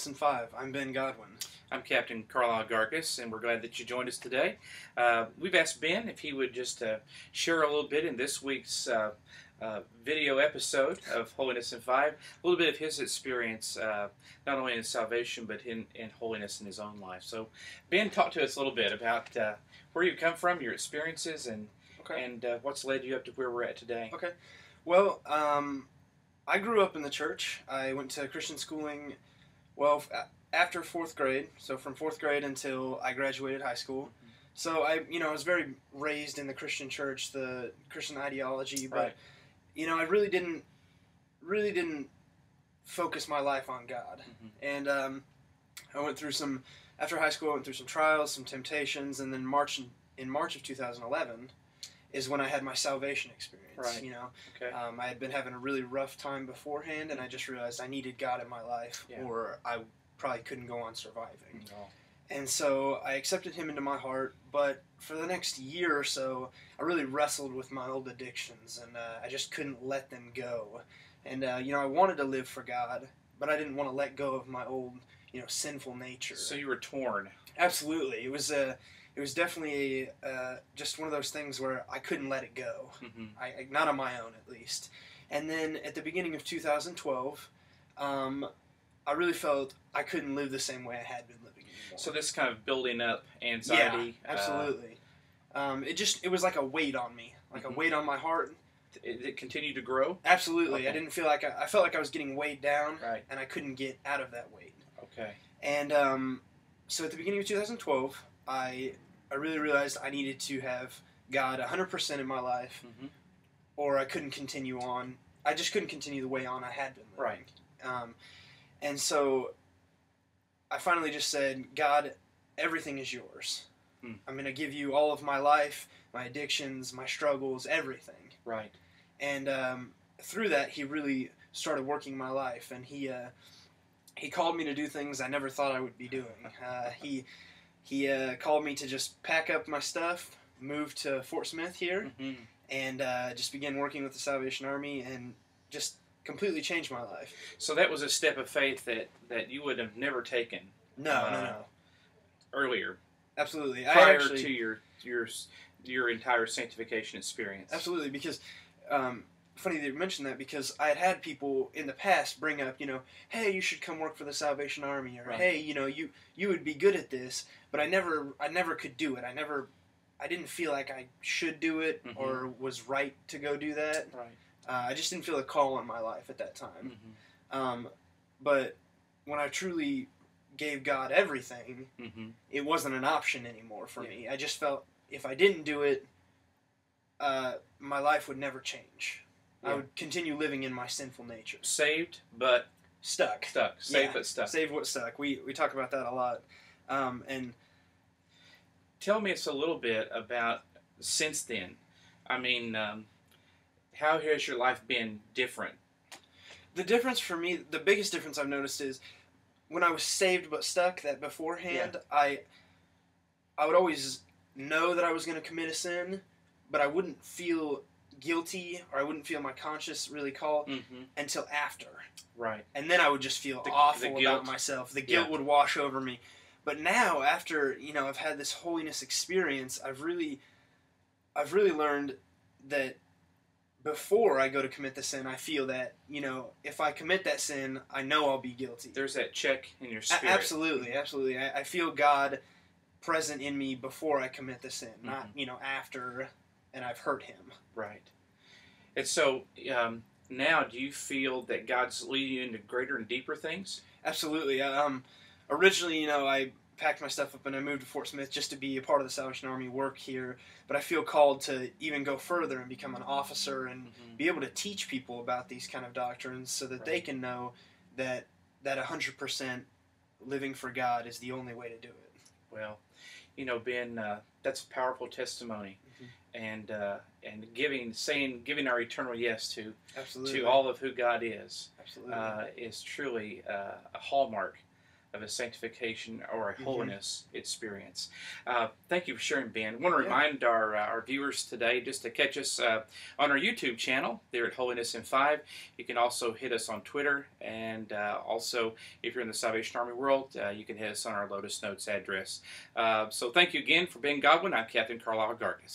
Holiness in 5. I'm Ben Godwin. I'm Captain Carlisle Gargis, and we're glad that you joined us today. We've asked Ben if he would just share a little bit in this week's video episode of Holiness in 5, a little bit of his experience, not only in salvation, but in holiness in his own life. So, Ben, talk to us a little bit about where you come from, your experiences, and what's led you up to where we're at today. Okay. Well, I grew up in the church. I went to Christian schooling, after 4th grade, so from 4th grade until I graduated high school. So I was very raised in the Christian church, the Christian ideology, but I really didn't focus my life on God. And I went through after high school, I went through some trials, some temptations, and then in March of 2011 is when I had my salvation experience. I had been having a really rough time beforehand, and I just realized I needed God in my life, or I probably couldn't go on surviving. And so I accepted Him into my heart, but for the next year or so, I really wrestled with my old addictions, and I just couldn't let them go. And, I wanted to live for God, but I didn't want to let go of my old, sinful nature. So you were torn. Absolutely. It was definitely just one of those things where I couldn't let it go. Not on my own, at least. And then at the beginning of 2012, I really felt I couldn't live the same way I had been living anymore. So this kind of building up anxiety. Yeah, absolutely. It was like a weight on me, like a weight on my heart. It continued to grow? Absolutely. Okay. I didn't feel like I felt like I was getting weighed down, and I couldn't get out of that weight. Okay. And so at the beginning of 2012, I really realized I needed to have God 100% in my life, or I couldn't continue on. I just couldn't continue the way on I had been living. And so I finally just said, God, everything is yours. I'm going to give you all of my life, my addictions, my struggles, everything. Right. And through that, He really started working my life, and He called me to do things I never thought I would be doing. He called me to just pack up my stuff, move to Fort Smith here, and just begin working with the Salvation Army, and just completely changed my life. So that was a step of faith that you would have never taken. No. Earlier. Absolutely. Prior to your entire sanctification experience. Absolutely, because funny that you mentioned that, because I had people in the past bring up, hey, you should come work for the Salvation Army, or hey, you would be good at this, but I never could do it. I didn't feel like I should do it or was right to go do that. Right. I just didn't feel a call on my life at that time. But when I truly gave God everything, it wasn't an option anymore for me. I just felt if I didn't do it, my life would never change. I would continue living in my sinful nature. Saved, but stuck. Saved, but stuck. Saved, but stuck. We talk about that a lot. And tell me a little bit about since then. I mean, how has your life been different? The difference for me, the biggest difference I've noticed is when I was saved but stuck, that beforehand, I would always know that I was going to commit a sin, but I wouldn't feel guilty, or I wouldn't feel my conscience really call until after. Right. And then I would just feel awful about myself. The guilt would wash over me. But now, after I've had this holiness experience, I've really learned that before I go to commit the sin, I feel that if I commit that sin, I know I'll be guilty. There's that check in your spirit. Absolutely. I feel God present in me before I commit the sin, not after, and I've hurt Him. Right. And so now, do you feel that God's leading you into greater and deeper things? Absolutely. Originally, I packed my stuff up and I moved to Fort Smith just to be a part of the Salvation Army work here, but I feel called to even go further and become an officer and be able to teach people about these kind of doctrines so that they can know that 100% living for God is the only way to do it. Well, Ben, that's a powerful testimony, and giving our eternal yes to all of who God is, is truly a hallmark of a sanctification or a Mm-hmm. holiness experience. Thank you for sharing, Ben. I want to Yeah. remind our viewers today just to catch us on our YouTube channel there at Holiness in 5. You can also hit us on Twitter, and also if you're in the Salvation Army world, you can hit us on our Lotus Notes address. So thank you again for Ben Godwin. I'm Captain Carlisle Gargis.